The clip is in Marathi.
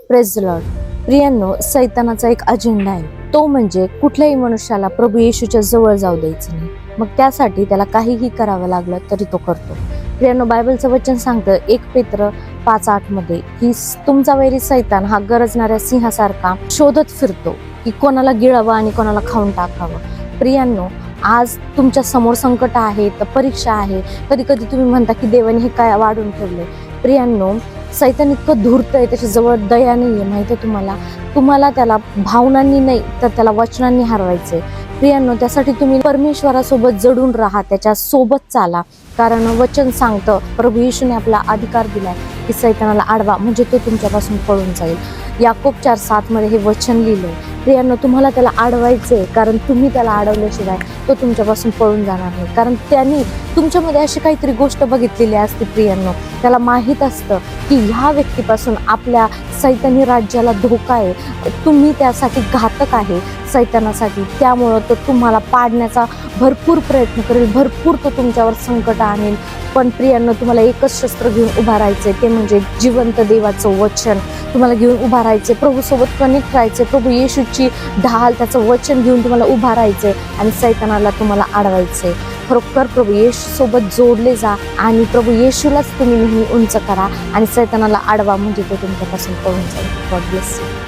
Praise the lord. प्रियांनो, सैतानाचा एक अजेंडा आहे, तो म्हणजे कुठल्याही मनुष्याला प्रभू येशूच्या जवळ जाऊ द्यायचं नाही. मग त्यासाठी त्याला काहीही करावं लागलं तरी तो करतो. प्रियांनो, बायबलचं वचन सांगतं 1 पेत्र 5:8 मध्ये की तुमचा वैरी सैतान हा गरजणाऱ्या सिंहासारखा शोधत फिरतो की कोणाला गिळावं आणि कोणाला खाऊन टाकावं. प्रियांनो, आज तुमच्या समोर संकट आहे, तर परीक्षा आहे. कधी कधी तुम्ही म्हणता की देवाने हे काय वाढून ठेवले. प्रियांनो, सैतान इतकं धूर्त आहे, त्याच्याजवळ दया नाहीये. माहिती आहे तुम्हाला त्याला भावनांनी नाही तर त्याला वचनांनी हरवायचंय. प्रियांनो, त्यासाठी तुम्ही परमेश्वरासोबत जडून राहा, त्याच्या सोबत चाला. कारण वचन सांगतं, प्रभू येशूने आपला अधिकार दिलाय की सैतानाला आडवा, म्हणजे तो तुमच्यापासून पळून जाईल. याकोब 4:7 मध्ये हे वचन लिहिलंय. प्रियांनो, तुम्हाला त्याला अडवायचंय, कारण तुम्ही त्याला अडवल्याशिवाय तो तुमच्यापासून पळून जाणार नाही. कारण त्यांनी तुमच्यामध्ये अशी काहीतरी गोष्ट बघितलेली असते. प्रियांनो, त्याला माहीत असतं की ह्या व्यक्तीपासून आपल्या सैतानी राज्याला धोका आहे, तुम्ही त्यासाठी घातक आहे सैतानासाठी. त्यामुळं तो तुम्हाला पाडण्याचा भरपूर प्रयत्न करेल, भरपूर तो तुमच्यावर संकट आणेल. पण प्रियांनो, तुम्हाला एकच शस्त्र घेऊन उभा राहायचंय, ते म्हणजे जिवंत देवाचं वचन. तुम्हाला घेऊन उभा राहायचे, प्रभूसोबत कनेक्ट राहायचे, प्रभू येशूची ढाल, त्याचं वचन घेऊन तुम्हाला उभा राहायचंय आणि सैतानाला तुम्हाला अडवायचंय. खरोखर प्रभू येशू सोबत जोडले जा आणि प्रभू येशूलाच तुम्ही नेहमी उंच करा आणि सैतानाला अडवा, म्हणजे तो तुमच्यापासून पळून जाईल. God bless you.